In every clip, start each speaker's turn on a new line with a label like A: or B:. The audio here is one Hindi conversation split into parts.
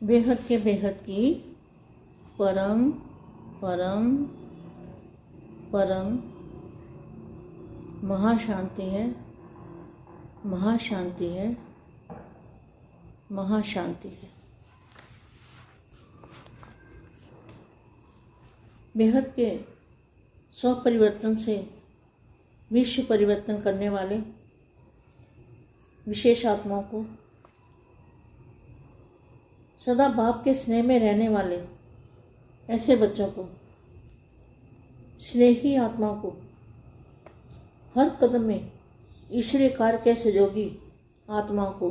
A: बेहद के बेहद की परम परम परम महाशांति है, महाशांति है, महाशांति है। बेहद के स्व परिवर्तन से विश्व परिवर्तन करने वाले विशेष आत्माओं को, सदा बाप के स्नेह में रहने वाले ऐसे बच्चों को, स्नेही आत्माओं को, हर कदम में ईश्वरीय कार्य के सहयोगी आत्माओं को,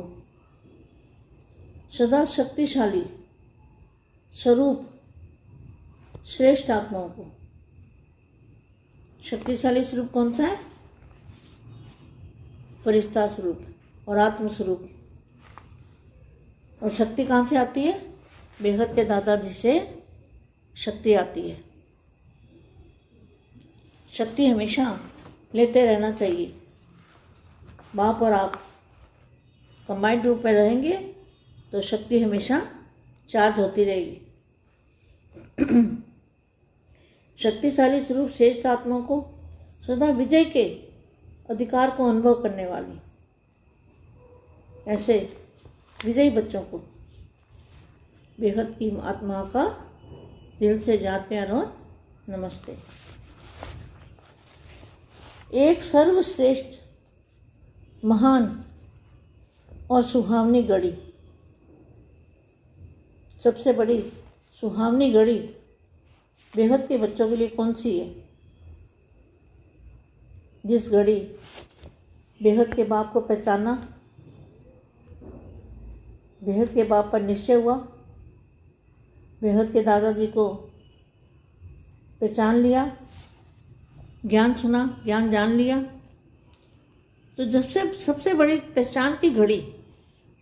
A: सदा शक्तिशाली स्वरूप श्रेष्ठ आत्माओं को। शक्तिशाली स्वरूप कौन सा है? फरिश्ता स्वरूप और आत्म स्वरूप। और शक्ति कहाँ से आती है? बेहद के दादाजी से शक्ति आती है। शक्ति हमेशा लेते रहना चाहिए। बाप और आप कंबाइंड रूप में रहेंगे तो शक्ति हमेशा चार्ज होती रहेगी। शक्तिशाली स्वरूप श्रेष्ठ आत्माओं को, सदा विजय के अधिकार को अनुभव करने वाली ऐसे विजयी बच्चों को बेहद की आत्मा का दिल से याद प्यार और नमस्ते। एक सर्वश्रेष्ठ महान और सुहावनी घड़ी, सबसे बड़ी सुहावनी घड़ी बेहद के बच्चों के लिए कौन सी है? जिस घड़ी बेहद के बाप को पहचाना, बेहद के बाप पर निश्चय हुआ, बेहद के दादाजी को पहचान लिया, ज्ञान सुना, ज्ञान जान लिया, तो जब से सबसे बड़ी पहचान की घड़ी,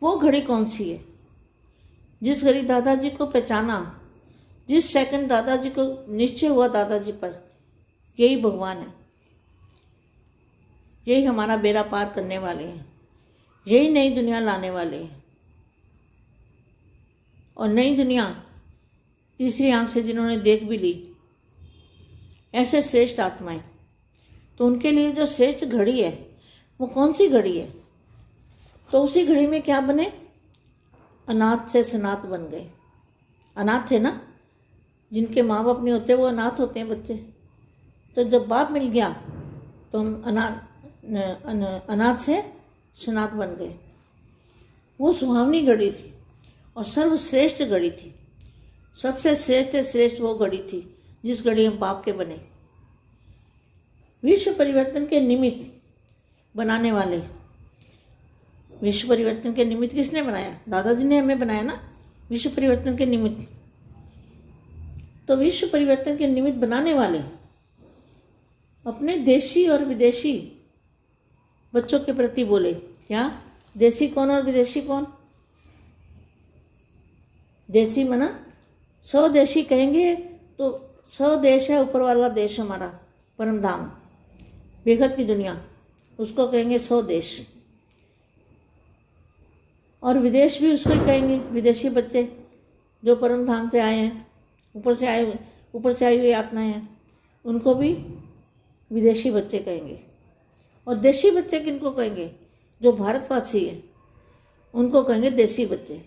A: वो घड़ी कौन सी है? जिस घड़ी दादाजी को पहचाना, जिस सेकंड दादाजी को निश्चय हुआ दादाजी पर, यही भगवान है, यही हमारा बेड़ा पार करने वाले हैं, यही नई दुनिया लाने वाले हैं। और नई दुनिया तीसरी आंख से जिन्होंने देख भी ली, ऐसे श्रेष्ठ आत्माएं, तो उनके लिए जो श्रेष्ठ घड़ी है वो कौन सी घड़ी है? तो उसी घड़ी में क्या बने? अनाथ से सनाथ बन गए। अनाथ थे ना, जिनके माँ बाप नहीं होते वो अनाथ होते हैं बच्चे। तो जब बाप मिल गया तो हम अनाथ से सनाथ बन गए। वो सुहावनी घड़ी थी और सर्वश्रेष्ठ घड़ी थी। सबसे श्रेष्ठ वो घड़ी थी जिस घड़ी हम बाप के बने। विश्व परिवर्तन के निमित्त बनाने वाले, विश्व परिवर्तन के निमित्त किसने बनाया? दादाजी ने हमें बनाया ना, विश्व परिवर्तन के निमित्त। तो विश्व परिवर्तन के निमित्त बनाने वाले अपने देशी और विदेशी बच्चों के प्रति बोले। क्या? देशी कौन और विदेशी कौन? देशी मना स्वदेशी कहेंगे तो स्वदेश है, ऊपर वाला देश हमारा परम धाम, बेहद की दुनिया, उसको कहेंगे स्वदेश। और विदेश भी उसको ही कहेंगे, विदेशी बच्चे जो परम धाम से आए हैं, ऊपर से आई हुई आत्माएं हैं, उनको भी विदेशी बच्चे कहेंगे। और देशी बच्चे किनको कहेंगे? जो भारतवासी हैं उनको कहेंगे देसी बच्चे।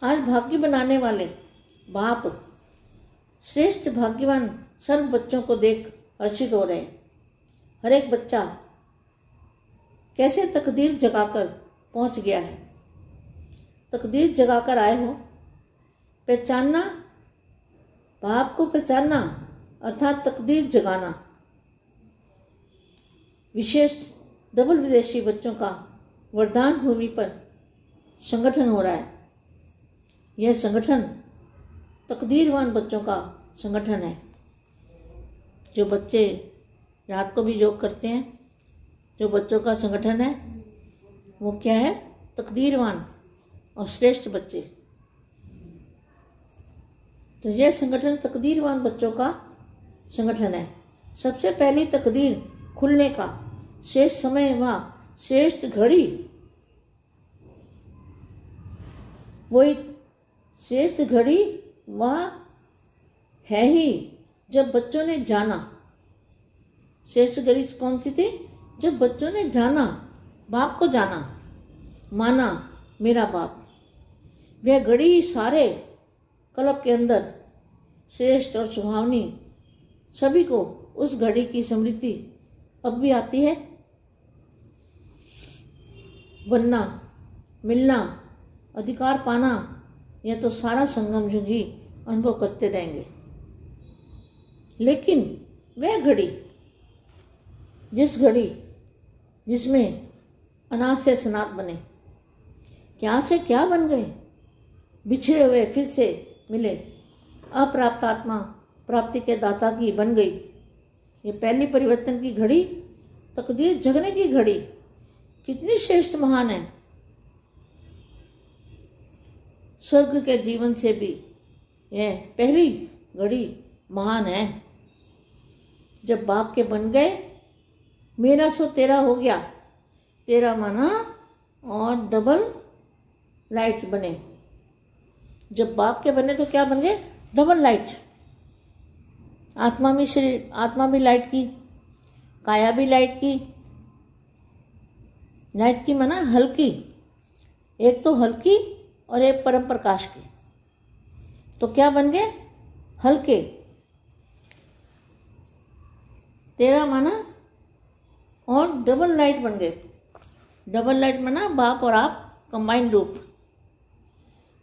A: आज भाग्य बनाने वाले बाप श्रेष्ठ भाग्यवान सर्व बच्चों को देख हर्षित हो रहे हैं। हर एक बच्चा कैसे तकदीर जगाकर पहुंच गया है। तकदीर जगाकर आए हो। पहचानना, बाप को पहचानना अर्थात तकदीर जगाना। विशेष डबल विदेशी बच्चों का वरदान भूमि पर संगठन हो रहा है। यह संगठन तकदीरवान बच्चों का संगठन है। जो बच्चे रात को भी योग करते हैं, जो बच्चों का संगठन है वो क्या है? तकदीरवान और श्रेष्ठ बच्चे। तो यह संगठन तकदीरवान बच्चों का संगठन है। सबसे पहली तकदीर खुलने का श्रेष्ठ समय व श्रेष्ठ घड़ी वही श्रेष्ठ घड़ी वह है ही जब बच्चों ने जाना। श्रेष्ठ घड़ी कौन सी थी? जब बच्चों ने जाना, बाप को जाना, माना मेरा बाप। वह घड़ी सारे कल्प के अंदर श्रेष्ठ और सुहावनी, सभी को उस घड़ी की स्मृति अब भी आती है। बनना, मिलना, अधिकार पाना, यह तो सारा संगम युग ही अनुभव करते रहेंगे। लेकिन वह घड़ी, जिस घड़ी जिसमें अनाथ से सनात बने, क्या से क्या बन गए, बिछड़े हुए फिर से मिले, अप्राप्त आत्मा प्राप्ति के दाता की बन गई। ये पहली परिवर्तन की घड़ी, तकदीर जगने की घड़ी कितनी श्रेष्ठ महान है। स्वर्ग के जीवन से भी यह पहली घड़ी महान है। जब बाप के बन गए, मेरा सो तेरा हो गया, तेरा माना और डबल लाइट बने। जब बाप के बने तो क्या बन गए? Double light. आत्मा भी शरीर, आत्मा भी लाइट की, काया भी लाइट की। लाइट की माना हल्की, एक तो हल्की और एक परम प्रकाश की। तो क्या बन गए? हल्के। तेरा माना और डबल लाइट बन गए। डबल लाइट माना बाप और आप कंबाइंड रूप।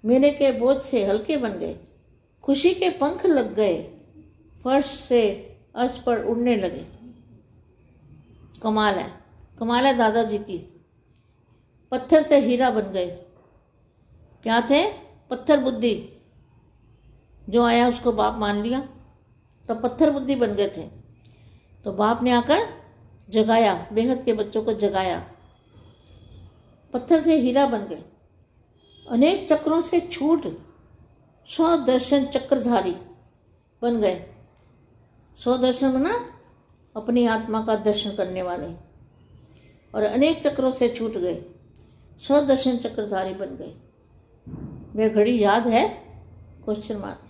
A: मेरे के बोझ से हल्के बन गए, खुशी के पंख लग गए, फर्श से अर्श पर उड़ने लगे। कमाल है, कमाल है दादाजी की। पत्थर से हीरा बन गए। क्या थे? पत्थर बुद्धि। जो आया उसको बाप मान लिया, तो पत्थर बुद्धि बन गए थे। तो बाप ने आकर जगाया, बेहद के बच्चों को जगाया, पत्थर से हीरा बन गए। अनेक चक्रों से छूट स्वदर्शन चक्रधारी बन गए। स्वदर्शन बना अपनी आत्मा का दर्शन करने वाले, और अनेक चक्रों से छूट गए, स्वदर्शन चक्रधारी बन गए। वह घड़ी याद है? Question mark.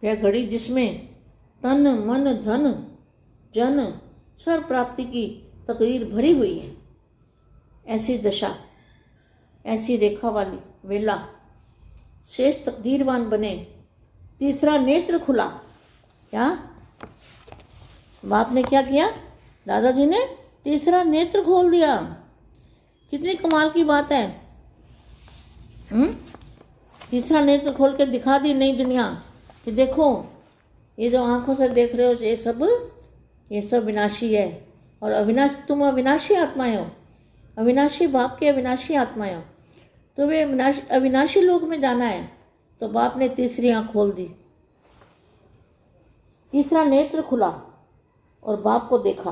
A: वह घड़ी जिसमें तन मन धन जन सर्व प्राप्ति की तकदीर भरी हुई है। ऐसी दशा, ऐसी रेखा वाली वेला, श्रेष्ठ तकदीरवान बने। तीसरा नेत्र खुला। क्या बाप ने क्या किया? दादाजी ने तीसरा नेत्र खोल दिया। कितनी कमाल की बात है। तीसरा नेत्र खोल के दिखा दी नई दुनिया कि देखो, ये जो आंखों से देख रहे हो ये सब विनाशी है, और तुम अविनाशी आत्माएं हो। अविनाशी बाप के अविनाशी आत्माएं हो। तो वे अविनाशी लोक में जाना है। तो बाप ने तीसरी आंख खोल दी, तीसरा नेत्र खुला और बाप को देखा।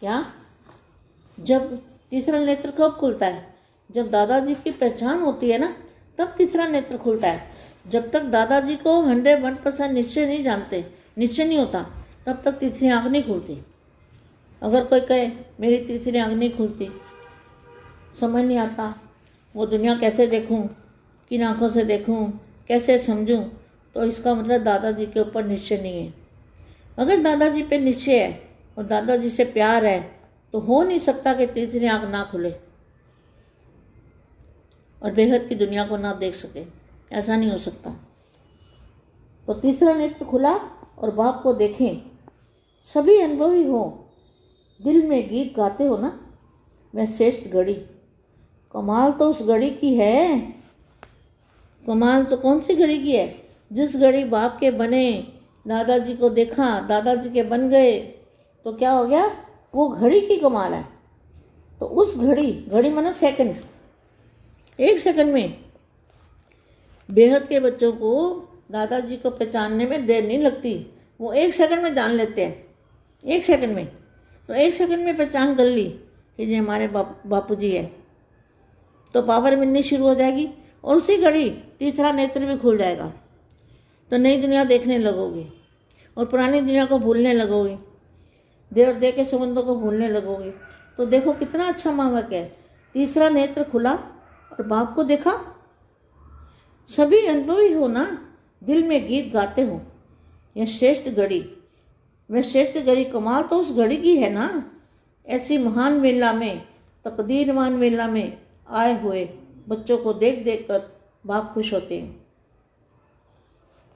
A: क्या? जब तीसरा नेत्र कब खुलता है? जब दादाजी की पहचान होती है ना, तब तीसरा नेत्र खुलता है। जब तक दादाजी को 101% निश्चय नहीं होता, तब तक तीसरी आंख नहीं खुलती। अगर कोई कहे मेरी तीसरी आंख नहीं खुलती, समझ नहीं आता, वो दुनिया कैसे देखूं, किन आंखों से देखूं, कैसे समझूं, तो इसका मतलब दादाजी के ऊपर निश्चय नहीं है। अगर दादाजी पे निश्चय है और दादाजी से प्यार है, तो हो नहीं सकता कि तीसरी आंख ना खुले और बेहद की दुनिया को ना देख सके। ऐसा नहीं हो सकता। तो तीसरा नेत्र खुला और बाप को देखें। सभी अनुभवी हो, दिल में गीत गाते हो ना, वह श्रेष्ठ घड़ी। कमाल तो उस घड़ी की है। कमाल तो कौन सी घड़ी की है? जिस घड़ी बाप के बने, दादाजी को देखा, दादाजी के बन गए, तो क्या हो गया? वो घड़ी की कमाल है। तो उस घड़ी माना सेकंड, एक सेकंड में बेहद के बच्चों को दादाजी को पहचानने में देर नहीं लगती। वो एक सेकंड में जान लेते हैं, एक सेकंड में। तो एक सेकंड में पहचान कर ली कि ये हमारे बापू जी है, तो पावर मिलनी शुरू हो जाएगी और उसी घड़ी तीसरा नेत्र भी खुल जाएगा। तो नई दुनिया देखने लगोगी और पुरानी दुनिया को भूलने लगोगी, देव और देव के संबंधों को भूलने लगोगी। तो देखो कितना अच्छा मामक है। तीसरा नेत्र खुला और बाप को देखा। सभी अनुभवी हो ना, दिल में गीत गाते हो। यह श्रेष्ठ घड़ी, वह श्रेष्ठ घड़ी, कमाल तो उस घड़ी की है ना। ऐसी महान मेला में, तकदीरवान मेला में आए हुए बच्चों को देख देख कर बाप खुश होते हैं।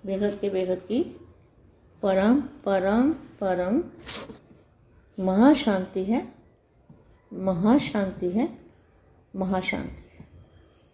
A: बेघर के बेघर की परम परम परम महाशांति है, महाशांति है, महाशांति।